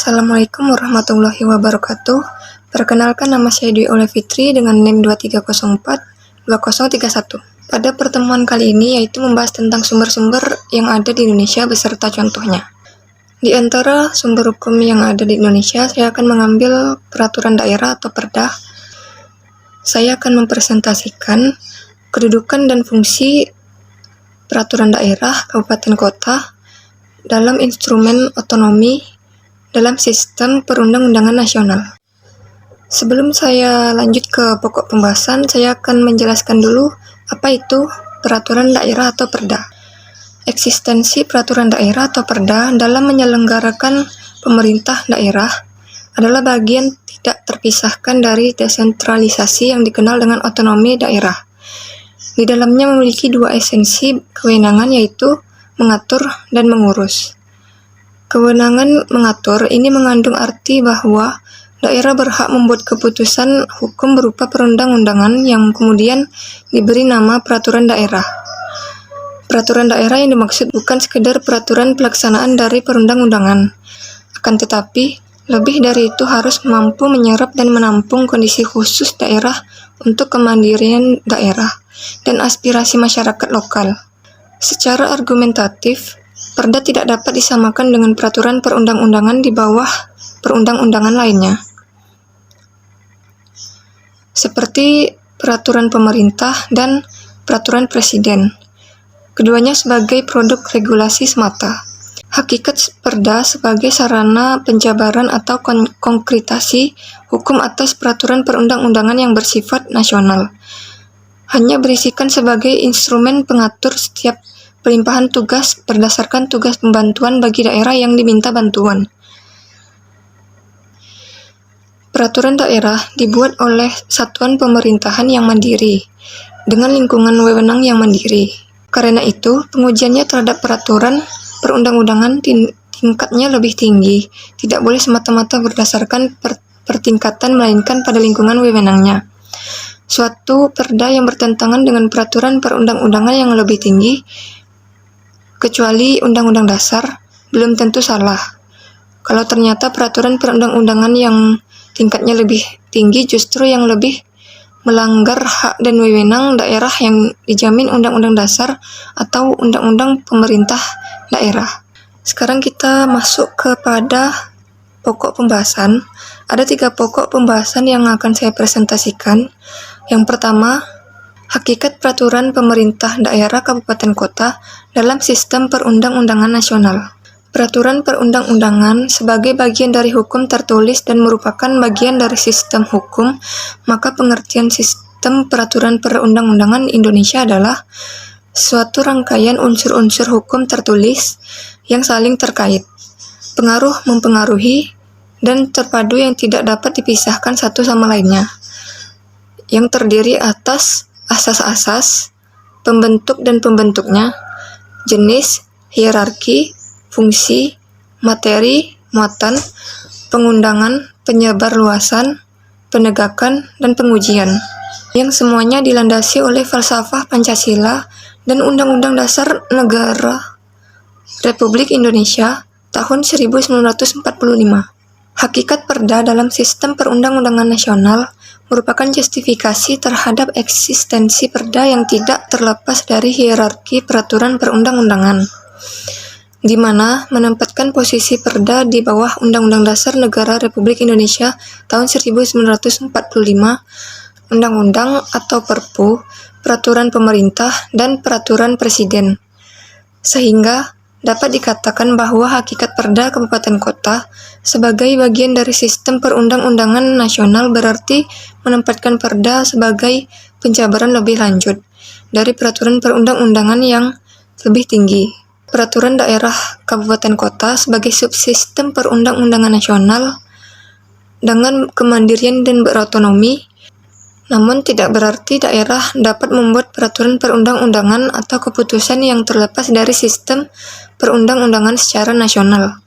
Assalamualaikum warahmatullahi wabarakatuh. Perkenalkan, nama saya Dwi Oleh Fitri dengan NIM 2304-2031. Pada pertemuan kali ini yaitu membahas tentang sumber-sumber yang ada di Indonesia beserta contohnya. Di antara sumber hukum yang ada di Indonesia, saya akan mengambil peraturan daerah atau Perda. Saya akan mempresentasikan kedudukan dan fungsi peraturan daerah, kabupaten kota dalam instrumen otonomi dalam sistem perundang-undangan nasional. Sebelum saya lanjut ke pokok pembahasan, saya akan menjelaskan dulu apa itu peraturan daerah atau Perda. Eksistensi peraturan daerah atau Perda dalam menyelenggarakan pemerintah daerah adalah bagian tidak terpisahkan dari desentralisasi yang dikenal dengan otonomi daerah. Di dalamnya memiliki dua esensi kewenangan, yaitu mengatur dan mengurus. Kewenangan mengatur ini mengandung arti bahwa daerah berhak membuat keputusan hukum berupa perundang-undangan yang kemudian diberi nama peraturan daerah. Peraturan daerah yang dimaksud bukan sekedar peraturan pelaksanaan dari perundang-undangan, akan tetapi lebih dari itu harus mampu menyerap dan menampung kondisi khusus daerah untuk kemandirian daerah dan aspirasi masyarakat lokal. Secara argumentatif, Perda tidak dapat disamakan dengan peraturan perundang-undangan di bawah perundang-undangan lainnya, seperti peraturan pemerintah dan peraturan presiden. Keduanya sebagai produk regulasi semata. Hakikat Perda sebagai sarana penjabaran atau konkretasi hukum atas peraturan perundang-undangan yang bersifat nasional. Hanya berisikan sebagai instrumen pengatur setiap pelimpahan tugas berdasarkan tugas pembantuan bagi daerah yang diminta bantuan. Peraturan daerah dibuat oleh satuan pemerintahan yang mandiri, dengan lingkungan wewenang yang mandiri. Karena itu, pengujiannya terhadap peraturan perundang-undangan tingkatnya lebih tinggi, tidak boleh semata-mata berdasarkan pertingkatan, melainkan pada lingkungan wewenangnya. Suatu Perda yang bertentangan dengan peraturan perundang-undangan yang lebih tinggi, kecuali Undang-Undang Dasar, belum tentu salah. Kalau ternyata peraturan perundang-undangan yang tingkatnya lebih tinggi justru yang lebih melanggar hak dan wewenang daerah yang dijamin Undang-Undang Dasar atau Undang-Undang Pemerintah Daerah. Sekarang kita masuk kepada pokok pembahasan. Ada 3 pokok pembahasan yang akan saya presentasikan. Yang pertama, hakikat peraturan pemerintah daerah kabupaten kota dalam sistem perundang-undangan nasional. Peraturan perundang-undangan sebagai bagian dari hukum tertulis dan merupakan bagian dari sistem hukum, maka pengertian sistem peraturan perundang-undangan Indonesia adalah suatu rangkaian unsur-unsur hukum tertulis yang saling terkait, pengaruh mempengaruhi, dan terpadu yang tidak dapat dipisahkan satu sama lainnya, yang terdiri atas asas-asas, pembentuk dan pembentuknya, jenis, hierarki, fungsi, materi, muatan, pengundangan, penyebarluasan, penegakan, dan pengujian, yang semuanya dilandasi oleh falsafah Pancasila dan Undang-Undang Dasar Negara Republik Indonesia tahun 1945. Hakikat Perda dalam sistem perundang-undangan nasional merupakan justifikasi terhadap eksistensi Perda yang tidak terlepas dari hierarki peraturan perundang-undangan, di mana menempatkan posisi Perda di bawah Undang-Undang Dasar Negara Republik Indonesia tahun 1945, Undang-Undang atau Perpu, peraturan pemerintah, dan peraturan presiden. Sehingga dapat dikatakan bahwa hakikat Perda kabupaten kota sebagai bagian dari sistem perundang-undangan nasional berarti menempatkan Perda sebagai penjabaran lebih lanjut dari peraturan perundang-undangan yang lebih tinggi. Peraturan daerah kabupaten kota sebagai subsistem perundang-undangan nasional dengan kemandirian dan berotonomi, namun tidak berarti daerah dapat membuat peraturan perundang-undangan atau keputusan yang terlepas dari sistem perundang-undangan secara nasional.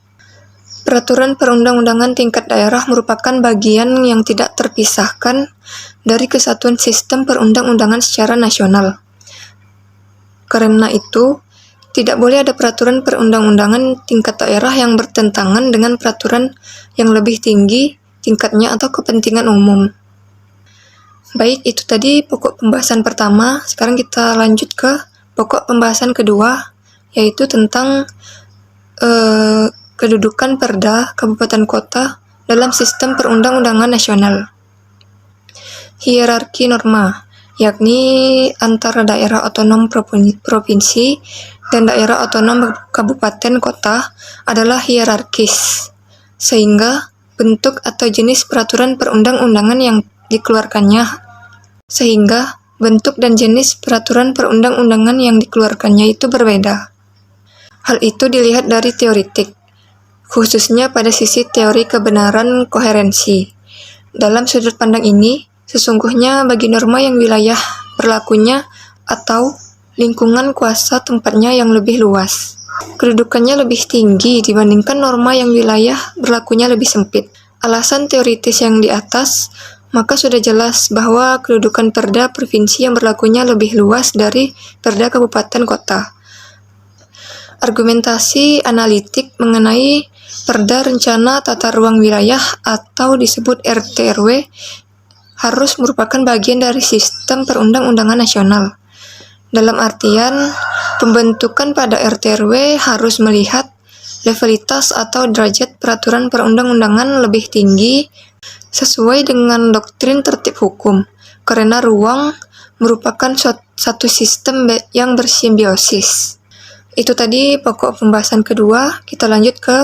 Peraturan perundang-undangan tingkat daerah merupakan bagian yang tidak terpisahkan dari kesatuan sistem perundang-undangan secara nasional. Karena itu, Tidak boleh ada peraturan perundang-undangan tingkat daerah yang bertentangan dengan peraturan yang lebih tinggi tingkatnya atau kepentingan umum. Baik, itu tadi pokok pembahasan pertama. Sekarang kita lanjut ke pokok pembahasan kedua, yaitu tentang kedudukan perda kabupaten kota dalam sistem perundang-undangan nasional. Hierarki norma, yakni antara daerah otonom provinsi dan daerah otonom kabupaten kota adalah hierarkis, sehingga bentuk atau jenis peraturan perundang-undangan yang dikeluarkannya itu berbeda. Hal itu dilihat dari teoretik, khususnya pada sisi teori kebenaran koherensi. Dalam sudut pandang ini, sesungguhnya bagi norma yang wilayah berlakunya atau lingkungan kuasa tempatnya yang lebih luas, kedudukannya lebih tinggi dibandingkan norma yang wilayah berlakunya lebih sempit. Alasan teoritis yang di atas, maka sudah jelas bahwa kedudukan perda provinsi yang berlakunya lebih luas dari perda kabupaten kota. Argumentasi analitik mengenai perda rencana tata ruang wilayah atau disebut RT/RW harus merupakan bagian dari sistem perundang-undangan nasional. Dalam artian, pembentukan pada RT/RW harus melihat levelitas atau derajat peraturan perundang-undangan lebih tinggi sesuai dengan doktrin tertib hukum, karena ruang merupakan satu sistem yang bersimbiosis. Itu tadi pokok pembahasan kedua. Kita lanjut ke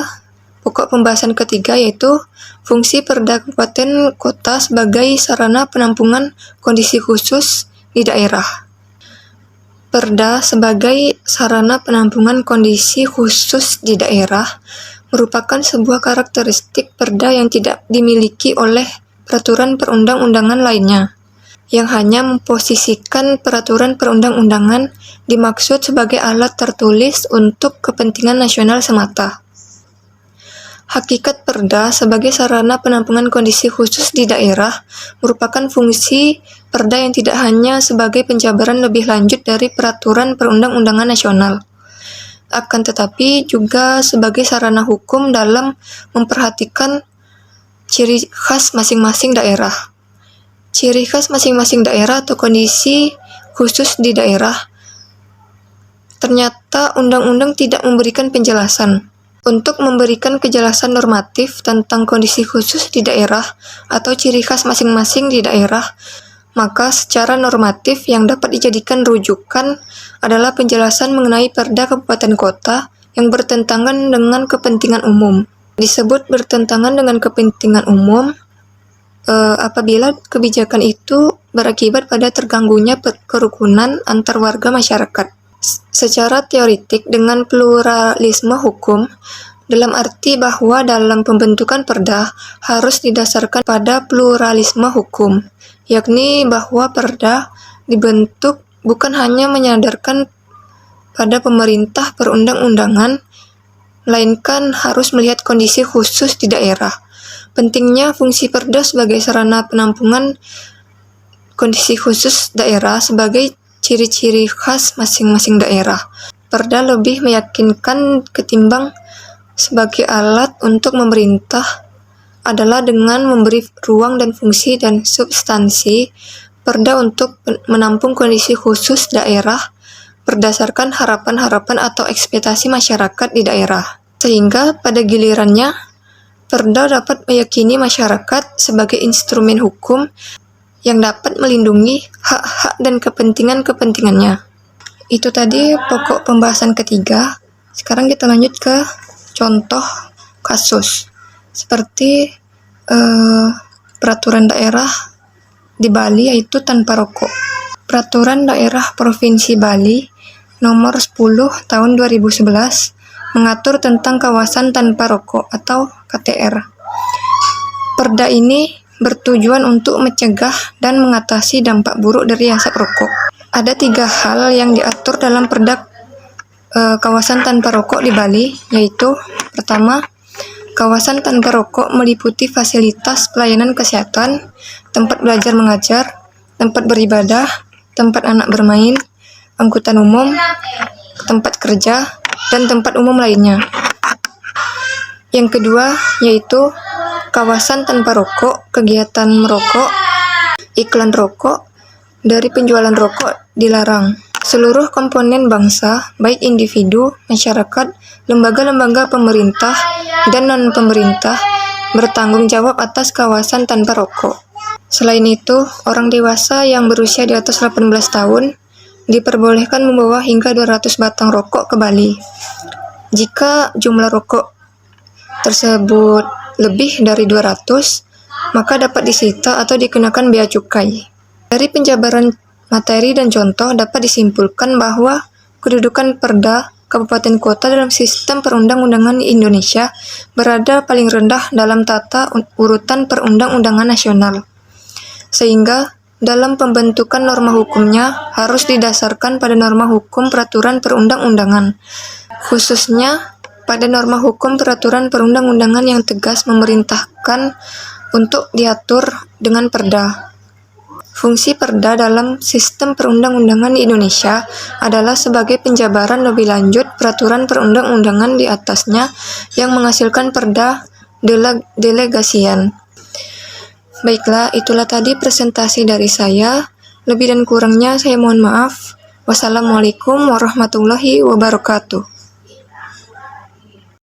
pokok pembahasan ketiga, yaitu fungsi perda kabupaten kota sebagai sarana penampungan kondisi khusus di daerah. Perda sebagai sarana penampungan kondisi khusus di daerah merupakan sebuah karakteristik perda yang tidak dimiliki oleh peraturan perundang-undangan lainnya, yang hanya memposisikan peraturan perundang-undangan dimaksud sebagai alat tertulis untuk kepentingan nasional semata. Hakikat perda sebagai sarana penampungan kondisi khusus di daerah merupakan fungsi perda yang tidak hanya sebagai penjabaran lebih lanjut dari peraturan perundang-undangan nasional, akan tetapi juga sebagai sarana hukum dalam memperhatikan ciri khas masing-masing daerah. Ciri khas masing-masing daerah atau kondisi khusus di daerah, ternyata undang-undang tidak memberikan penjelasan. Untuk memberikan kejelasan normatif tentang kondisi khusus di daerah atau ciri khas masing-masing di daerah, maka secara normatif yang dapat dijadikan rujukan adalah penjelasan mengenai perda kabupaten kota yang bertentangan dengan kepentingan umum. Disebut bertentangan dengan kepentingan umum apabila kebijakan itu berakibat pada terganggunya kerukunan antar warga masyarakat. Secara teoritik dengan pluralisme hukum, dalam arti bahwa dalam pembentukan perda harus didasarkan pada pluralisme hukum, yakni bahwa perda dibentuk bukan hanya menyadarkan pada pemerintah perundang-undangan, melainkan harus melihat kondisi khusus di daerah. Pentingnya fungsi perda sebagai sarana penampungan kondisi khusus daerah sebagai ciri-ciri khas masing-masing daerah. Perda lebih meyakinkan ketimbang sebagai alat untuk memerintah adalah dengan memberi ruang dan fungsi dan substansi perda untuk menampung kondisi khusus daerah berdasarkan harapan-harapan atau ekspektasi masyarakat di daerah. Sehingga pada gilirannya, perda dapat meyakini masyarakat sebagai instrumen hukum yang dapat melindungi hak-hak dan kepentingan-kepentingannya. Itu tadi pokok pembahasan ketiga. Sekarang kita lanjut ke contoh kasus. Seperti peraturan daerah di Bali, yaitu tanpa rokok. Peraturan daerah Provinsi Bali nomor 10 tahun 2011 mengatur tentang kawasan tanpa rokok atau KTR. Perda ini bertujuan untuk mencegah dan mengatasi dampak buruk dari asap rokok. Ada 3 hal yang diatur dalam perda kawasan tanpa rokok di Bali, yaitu pertama, kawasan tanpa rokok meliputi fasilitas pelayanan kesehatan, tempat belajar mengajar, tempat beribadah, tempat anak bermain, angkutan umum, tempat kerja, dan tempat umum lainnya. Yang kedua yaitu kawasan tanpa rokok, kegiatan merokok, iklan rokok, dari penjualan rokok dilarang. Seluruh komponen bangsa, baik individu, masyarakat, lembaga-lembaga pemerintah, dan non-pemerintah, bertanggung jawab atas kawasan tanpa rokok. Selain itu, orang dewasa yang berusia di atas 18 tahun diperbolehkan membawa hingga 200 batang rokok ke Bali. Jika jumlah rokok tersebut lebih dari 200, maka dapat disita atau dikenakan bea cukai. Dari penjabaran materi dan contoh dapat disimpulkan bahwa kedudukan Perda Kabupaten Kota dalam sistem perundang-undangan Indonesia berada paling rendah dalam tata urutan perundang-undangan nasional, sehingga dalam pembentukan norma hukumnya harus didasarkan pada norma hukum peraturan perundang-undangan, khususnya pada norma hukum peraturan perundang-undangan yang tegas memerintahkan untuk diatur dengan Perda. Fungsi Perda dalam sistem perundang-undangan di Indonesia adalah sebagai penjabaran lebih lanjut peraturan perundang-undangan di atasnya yang menghasilkan Perda delegasian. Baiklah, itulah tadi presentasi dari saya. Lebih dan kurangnya saya mohon maaf. Wassalamualaikum warahmatullahi wabarakatuh.